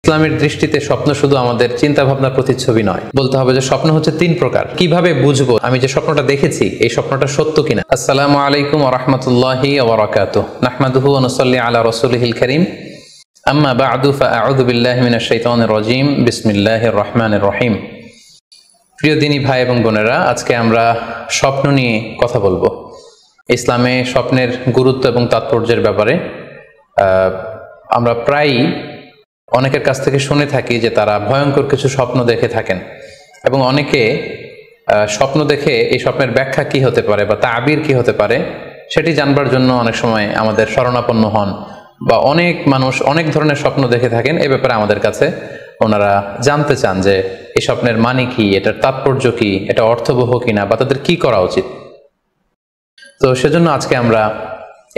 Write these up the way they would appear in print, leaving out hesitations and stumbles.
ইসলামের দৃষ্টিতে স্বপ্ন শুধু আমাদের চিন্তা ভাবনার প্রতিচ্ছবি নয়, বলতে হবে যে স্বপ্ন হচ্ছে তিন প্রকার। কিভাবে বুঝবো আমি যে স্বপ্নটা দেখেছি এই স্বপ্নটা সত্য কিনা? আসসালামু আলাইকুম ওয়া রাহমাতুল্লাহি ওয়া বারাকাতুহু। নাহমাদুহু ওয়া নুসাল্লি আলা রাসূলিহিল কারীম। আম্মা বা'দু ফাআউযু বিল্লাহি মিনাশ শাইতানির রাজীম। বিসমিল্লাহির রহমানির রহিম। প্রিয় দিনী ভাই এবং বোনেরা, আজকে আমরা স্বপ্ন নিয়ে কথা বলবো। ইসলামে স্বপ্নের গুরুত্ব এবং তাৎপর্যের ব্যাপারে আমরা প্রায়ই অনেকের কাছ থেকে শুনে থাকি যে তারা ভয়ঙ্কর কিছু স্বপ্ন দেখে থাকেন, এবং অনেকে স্বপ্ন দেখে এই স্বপ্নের ব্যাখ্যা কি হতে পারে বা তাবির কি হতে পারে সেটি জানবার জন্য অনেক সময় আমাদের শরণাপন্ন হন, বা অনেক মানুষ অনেক ধরনের স্বপ্ন দেখে থাকেন। এ ব্যাপারে আমাদের কাছে ওনারা জানতে চান যে এই স্বপ্নের মানে কি, এটার তাৎপর্য কি, এটা অর্থবহ কিনা, বা তাদের কি করা উচিত। তো সেজন্য আজকে আমরা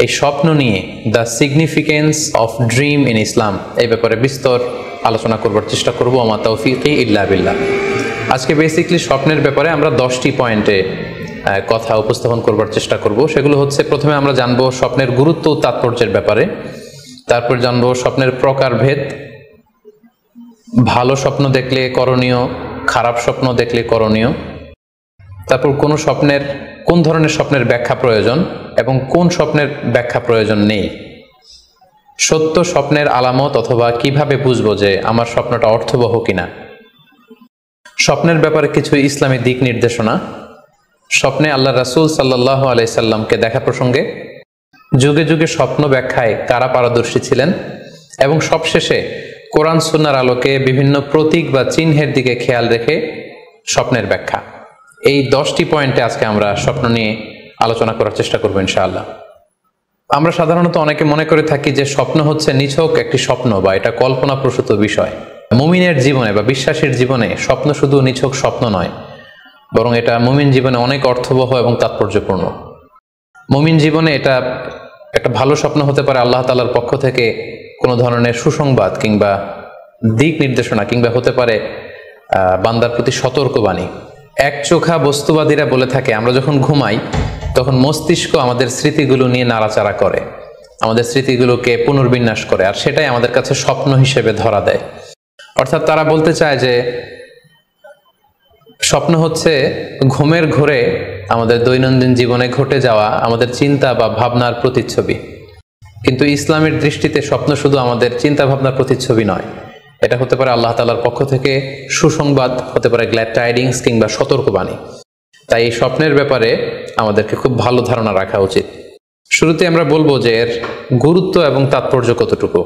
এই স্বপ্ন নিয়ে the significance of dream in Islam এই ব্যাপারে বিস্তর আলোচনা করবার চেষ্টা করবো। আমা তাওফীকি ইল্লা বিল্লাহ। আজকে বেসিকলি স্বপ্নের ব্যাপারে আমরা 10টি পয়েন্টে কথা উপস্থাপন করবার চেষ্টা করব। সেগুলো হচ্ছে, প্রথমে আমরা জানবো স্বপ্নের গুরুত্ব ও তাৎপর্যের ব্যাপারে, তারপর জানবো স্বপ্নের প্রকারভেদ, ভালো স্বপ্ন দেখলে করণীয়, খারাপ স্বপ্ন দেখলে করণীয়, তারপর কোন ধরনের স্বপ্নের ব্যাখ্যা প্রয়োজন এবং কোন স্বপ্নের ব্যাখ্যা প্রয়োজন নেই, সত্য স্বপ্নের আলামত অথবা কিভাবে বুঝবো যে আমার স্বপ্নটা অর্থবহ কিনা, স্বপ্নের ব্যাপারে কিছু ইসলামী দিক নির্দেশনা, স্বপ্নে আল্লাহ রাসূল সাল্লাল্লাহু আলাইহি সাল্লামকে দেখা প্রসঙ্গে, যুগে যুগে স্বপ্ন ব্যাখ্যায় কারা পারদর্শী ছিলেন, এবং সবশেষে কোরআন সুন্নাহর আলোকে বিভিন্ন প্রতীক বা চিহ্নের দিকে খেয়াল রেখে স্বপ্নের ব্যাখ্যা। এই 10টি পয়েন্টে আজকে আমরা স্বপ্ন নিয়ে আলোচনা করার চেষ্টা করবো ইনশাআল্লাহ। আমরা সাধারণত অনেকে মনে করে থাকি যে স্বপ্ন হচ্ছে নিছক একটি স্বপ্ন বা এটা কল্পনাপ্রসূত বিষয়। মুমিনের জীবনে বা বিশ্বাসীর জীবনে স্বপ্ন শুধু নিছক স্বপ্ন নয়, বরং এটা মুমিন জীবনে অনেক অর্থবহ এবং তাৎপর্যপূর্ণ। মুমিন জীবনে এটা একটা ভালো স্বপ্ন হতে পারে আল্লাহ তাআলার পক্ষ থেকে কোনো ধরনের সুসংবাদ কিংবা দিক নির্দেশনা, কিংবা হতে পারে বান্দার প্রতি সতর্কবাণী। একচোখা বস্তুবাদীরা বলে থাকে আমরা যখন ঘুমাই তখন মস্তিষ্ক আমাদের স্মৃতিগুলো নিয়ে নাড়াচাড়া করে, আমাদের স্মৃতিগুলোকে পুনর্বিন্যাস করে, আর সেটাই আমাদের কাছে স্বপ্ন হিসেবে ধরা দেয়। অর্থাৎ তারা বলতে চায় যে স্বপ্ন হচ্ছে ঘুমের ঘোরে আমাদের দৈনন্দিন জীবনে ঘটে যাওয়া আমাদের চিন্তা বা ভাবনার প্রতিচ্ছবি। কিন্তু ইসলামের দৃষ্টিতে স্বপ্ন শুধু আমাদের চিন্তা ভাবনার প্রতিচ্ছবি নয়, এটা হতে পারে আল্লাহ তাআলার পক্ষ থেকে সুসংবাদ, হতে পারে গ্ল্যাড টাইডিংস কিংবা সতর্কবাণী। তাই এই স্বপ্নের ব্যাপারে আমাদেরকে খুব ভালো ধারণা রাখা উচিত। শুরুতে আমরা বলবো যে এর গুরুত্ব এবং তাৎপর্য কতটুকু।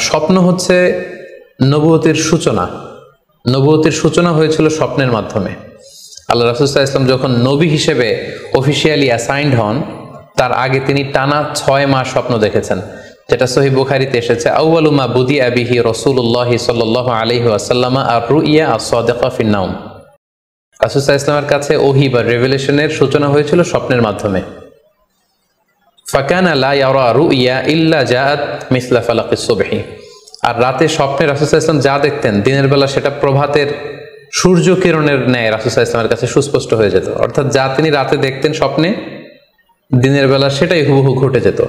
স্বপ্ন হচ্ছে নবুয়তের সূচনা। নবুয়তের সূচনা হয়েছিল স্বপ্নের মাধ্যমে। আল্লাহ রাসূল সাল্লাল্লাহু আলাইহি ওয়াসাল্লাম যখন নবী হিসেবে অফিসিয়ালি অ্যাসাইন্ড হন, তার আগে তিনি টানা 6 মাস স্বপ্ন দেখেছেন, যেটা সহিহ বুখারীতে এসেছে। আউয়ালু মা বুদিআ বিহি রাসূলুল্লাহ সাল্লাল্লাহু আলাইহি ওয়াসাল্লাম আর-রুইয়া আস-সাদিকা ফিন-নাওম। রাসূল সাল্লাল্লাহু আলাইহি ওয়াসাল্লামের কাছে ওহী বা রেভেলেশনের সূচনা হয়েছিল স্বপ্নের মাধ্যমে। ফাকানা লা ইয়ারা রুইয়া ইল্লা জাআত মিসলা ফালাকিস সুবহি। আর রাতে স্বপ্নে রাসূল সাল্লাল্লাহু আলাইহি ওয়াসাল্লাম যা দেখতেন, দিনের বেলা সেটা প্রভাতের সূর্য কিরণের ন্যায় রাসূল সাল্লাল্লাহু আলাইহি ওয়াসাল্লামের কাছে সুস্পষ্ট হয়ে যেত। অর্থাৎ যা তিনি রাতে দেখতেন স্বপ্নে, দিনের বেলা সেটাই হুবহু ঘটে যেত।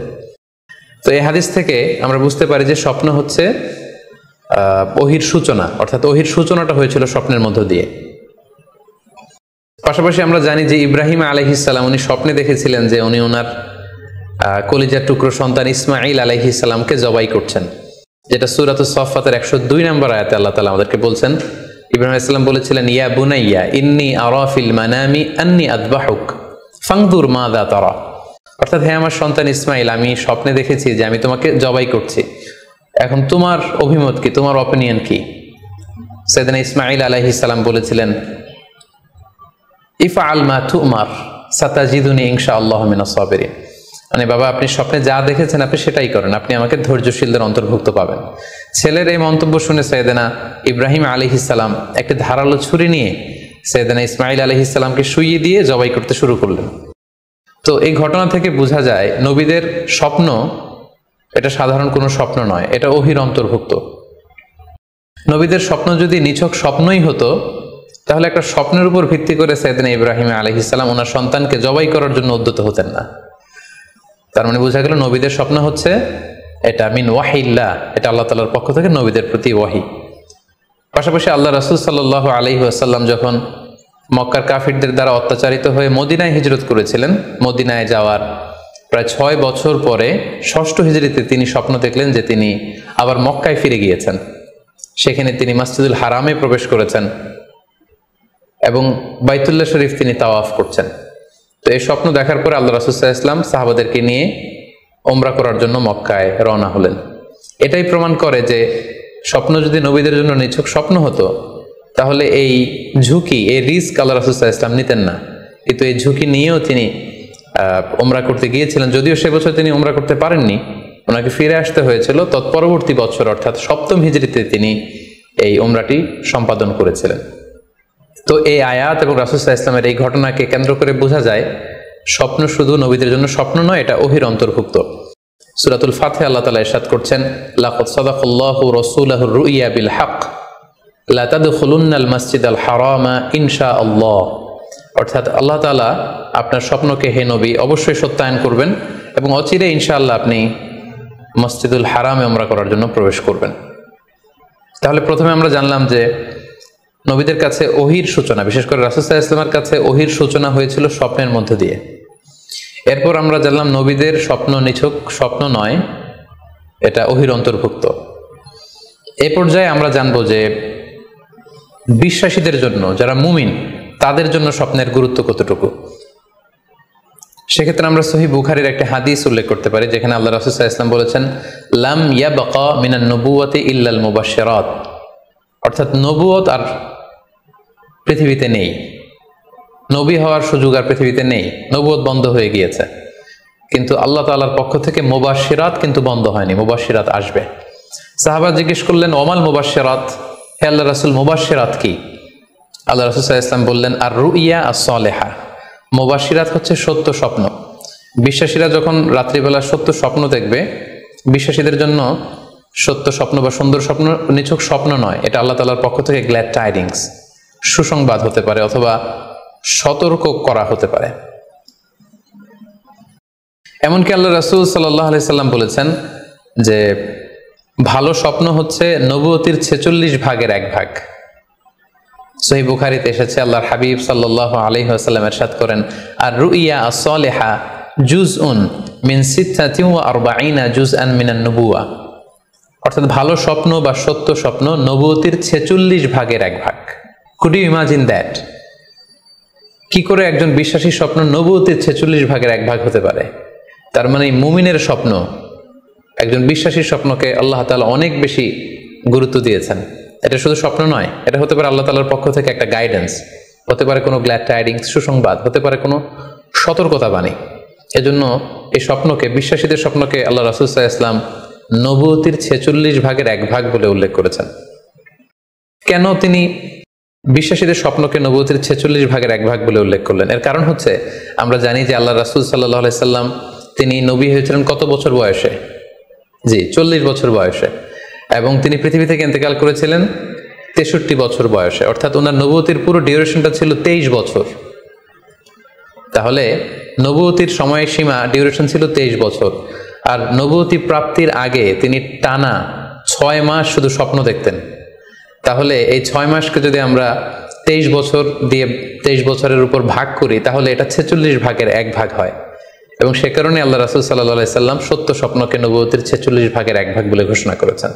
তো এই হাদিস থেকে আমরা বুঝতে পারি যে স্বপ্ন হচ্ছে ওহীর সূচনা, অর্থাৎ ওহীর সূচনাটা হয়েছিল স্বপ্নের মধ্য দিয়ে। পাশাপাশি আমরা জানি যে ইব্রাহিম আলাইহিস সালাম উনি স্বপ্নে দেখেছিলেন যে উনি ওনার কলিজার টুকরো সন্তান ইসমাঈল আলাইহিস সালামকে জবাই করছেন, যেটা সূরাতুস সাফফাতের 102 নম্বর আয়াতে আল্লাহ তাআলা আমাদেরকে বলছেন। ইব্রাহিম আলাইহিস সালাম বলেছিলেন, ইয়া বুনাইয়া ইন্নী আরা ফিল মানামি আন্নী আযবাহুক ফানজুর মাযা তারা। অর্থাৎ, হে আমার সন্তান ইসমাইল, আমি স্বপ্নে দেখেছি যে আমি তোমাকে জবাই করছি, এখন তোমার অভিমত কি, তোমার অপিনিয়ন কি? সাইয়েদনা ইসমাঈল আলাইহিস সালাম বলেছিলেন, ইফআল মা তুমার সাতাজিদুনি ইনশাআল্লাহু মিনাস সাবিরিন। মানে বাবা, আপনি স্বপ্নে যা দেখেছেন আপনি সেটাই করেন, আপনি আমাকে ধৈর্যশীলদের অন্তর্ভুক্ত পাবেন। ছেলের এই মন্তব্য শুনে সাইয়েদনা ইব্রাহিম আলাইহিস সালাম একটি ধারালো ছুরি নিয়ে সাইয়েদনা ইসমাঈল আলাইহিস সালামকে শুইয়ে দিয়ে জবাই করতে শুরু করলেন। তো এই ঘটনা থেকে বোঝা যায় নবীদের স্বপ্ন এটা সাধারণ কোনো স্বপ্ন নয়, এটা ওহীর অন্তর্ভুক্ত। নবীদের স্বপ্ন যদি নিছক স্বপ্নই হতো তাহলে একটা স্বপ্নের উপর ভিত্তি করে সাইয়েদনা ইব্রাহিম আলাইহিস সালাম ওনার সন্তানকে জবাই করার জন্য উদ্যত হতেন না। তার মানে বোঝা গেল নবীদের স্বপ্ন হচ্ছে এটা মিন ওয়াহিল্লাহ, এটা আল্লাহ তাআলার পক্ষ থেকে নবীদের প্রতি ওয়াহি। পাশাপাশি আল্লাহ রাসূল সাল্লাল্লাহু আলাইহি ওয়াসাল্লাম যখন মক্কার কাফিরদের দ্বারা অত্যাচারিত হয়ে মদিনায় হিজরত করেছিলেন, মদিনায় যাওয়ার প্রায় 6 বছর পরে 6ষ্ঠ হিজরিতে তিনি স্বপ্ন দেখলেন যে তিনি আবার মক্কায় ফিরে গিয়েছেন। সেখানে তিনি মসজিদুল হারামে প্রবেশ করেছেন এবং বাইতুল্লাহ শরীফ তিনি তাওয়াফ করছেন। তো এই স্বপ্ন দেখার পরে আল্লাহ রাসূল সাল্লাল্লাহু আলাইহি ওয়াসাল্লাম সাহাবাদেরকে নিয়ে উমরা করার জন্য মক্কায় রওনা হলেন। এটাই প্রমাণ করে যে স্বপ্ন যদি নবীদের জন্য নিছক স্বপ্ন হতো, তাহলে এই ঝুঁকি, এই রিস্ক আল্লাহ রাসূল সাল্লাল্লাহু আলাইহি ওয়াসাল্লাম নিতেন না। কিন্তু এই ঝুঁকি নিয়েও তিনি উমরা করতে গিয়েছিলেন, যদিও সে বছর তিনি উমরা করতে পারেননি, ওনাকে ফিরে আসতে হয়েছিল। তৎপরবর্তী বছর অর্থাৎ 7ম হিজরিতে তিনি এই উমরাটি সম্পাদন করেছিলেন। তো এই আয়াত এবং রাসূল সাল্লাল্লাহু আলাইহি ওয়াসাল্লামের এই ঘটনাকে কেন্দ্র করে বোঝা যায় স্বপ্ন শুধু নবীদের জন্য স্বপ্ন নয়, এটা ওহীর অন্তর্ভুক্ত। সূরাতুল ফাতিহা আল্লাহ তাআলা ইরশাদ করছেন, লাকাদ সাদাকাল্লাহু রাসূলাহুর রুইয়া বিল হক লা তাদখুলুন্নাল মাসজিদাল হারামা ইনশাআল্লাহ। অর্থাৎ আল্লাহ তাআলা আপনার স্বপ্নকে হে নবী অবশ্যই সত্যায়ন করবেন এবং অচিরে ইনশাআল্লাহ আপনি মসজিদুল হারামে উমরা করার জন্য প্রবেশ করবেন। তাহলে প্রথমে আমরা জানলাম যে নবীদের কাছে ওহীর সূচনা, বিশেষ করে রাসূল সাল্লাল্লাহু আলাইহি ওয়াসাল্লামের কাছে ওহীর সূচনা হয়েছিল স্বপ্নের মধ্য দিয়ে। এরপর আমরা জানলাম নবীদের স্বপ্ন নিছক স্বপ্ন নয়, এটা ওহীর অন্তর্ভুক্ত। এই পর্যায়ে আমরা জানবো যে বিশ্বাসীদের জন্য, যারা মুমিন, তাদের জন্য স্বপ্নের গুরুত্ব কতটুকু। সেক্ষেত্রে আমরা সহিহ বুখারীর একটা হাদিস উল্লেখ করতে পারি, যেখানে আল্লাহ রাসূল সাল্লাল্লাহু আলাইহি ওয়াসাল্লাম বলেছেন, লাম ইয়াবকা মিনান নবুওয়াতি ইল্লাল মুবাশশিরাত। অর্থাৎ নবুয়ত আর পৃথিবীতে নেই, নবী হওয়ার সুযোগ আর পৃথিবীতে নেই, নবুয়ত বন্ধ হয়ে গিয়েছে। কিন্তু আল্লাহ তাআলার পক্ষ থেকে মুবাশশিরাত কিন্তু বন্ধ হয়নি, মুবাশশিরাত আসবে। সাহাবা জিজ্ঞেস করলেন, ওমাল মুবাশশিরাত, হে আল্লাহ রাসূল মুবাশশিরাত কি? আল্লাহ রাসূল সাল্লাল্লাহু আলাইহি ওয়াসাল্লাম বললেন, আর রুইয়া আস-সালেহা। মুবাশশিরাত হচ্ছে সত্য স্বপ্ন। বিশ্বাসীরা যখন রাত্রিবেলা সত্য স্বপ্ন দেখবে, বিশ্বাসীদের জন্য সত্য স্বপ্ন বা সুন্দর স্বপ্ন নিছক স্বপ্ন নয়, এটা আল্লাহ তাআলার পক্ষ থেকে গ্ল্যাড টাইডিংস, সুসংবাদ হতে পারে অথবা সতর্ক করা হতে পারে। এমনকি আল্লাহ রাসূল সাল্লাল্লাহু আলাইহি সাল্লাম বলেছেন যে ভালো স্বপ্ন হচ্ছে নবুয়তির 46 ভাগের 1 ভাগ। সহিহ বুখারীতে এসেছে, আল্লাহর হাবিব সাল্লাল্লাহু আলাইহি ওয়াসাল্লাম ইরশাদ করেন, আর রুইয়া আস-সালিহা জুজউন মিন 46 জুজআন মিনান নবুওয়া। অর্থাৎ ভালো স্বপ্ন বা সত্য স্বপ্ন নবুয়তির 46 ভাগের 1 ভাগ। Could you imagine that? কি করে একজন বিশ্বাসী স্বপ্ন নবুয়তির 46 ভাগের 1 ভাগ হতে পারে? তার মানে মুমিনের স্বপ্ন, একজন বিশ্বাসীর স্বপ্নকে আল্লাহ তাআলা অনেক বেশি গুরুত্ব দিয়েছেন। এটা শুধু স্বপ্ন নয়, এটা হতে পারে আল্লাহ তাআলার পক্ষ থেকে একটা গাইডেন্স, হতে পারে কোনো গ্ল্যাড টাইডিংস, সুসংবাদ, হতে পারে কোনো সতর্কতা বাণী। এজন্য এই স্বপ্নকে, বিশ্বাসীদের স্বপ্নকে আল্লাহ রাসূল সাল্লাল্লাহু আলাইহি ওয়াসাল্লাম নবুয়তির 46 ভাগের 1 ভাগ বলে উল্লেখ করেছেন। কেন তিনি বিশ্বাসীদের স্বপ্নকে নবুয়তির 46 ভাগের 1 ভাগ বলে উল্লেখ করলেন? এর কারণ হচ্ছে, আমরা জানি যে আল্লাহ রাসূল সাল্লাল্লাহু আলাইহি সাল্লাম তিনি নবী হয়েছিলেন কত বছর বয়সে? জি, 40 বছর বয়সে। এবং তিনি পৃথিবী থেকে ইন্তেকাল করেছিলেন 63 বছর বয়সে। অর্থাৎ ওনার নবুয়তির পুরো ডিউরেশনটা ছিল 23 বছর। তাহলে নবুয়তির সময়সীমা ডিউরেশন ছিল 23 বছর। আর নবুয়তি প্রাপ্তির আগে তিনি টানা 6 মাস শুধু স্বপ্ন দেখতেন। তাহলে এই 6 মাসকে যদি আমরা 23 বছর দিয়ে 23 বছরের উপর ভাগ করি, তাহলে এটা 46 ভাগের 1 ভাগ হয়। এবং সে কারণে আল্লাহ রাসূল সাল্লাল্লাহু আলাইহি সাল্লাম সত্য স্বপ্নকে নবুয়তির 46 ভাগের 1 ভাগ বলে ঘোষণা করেছেন।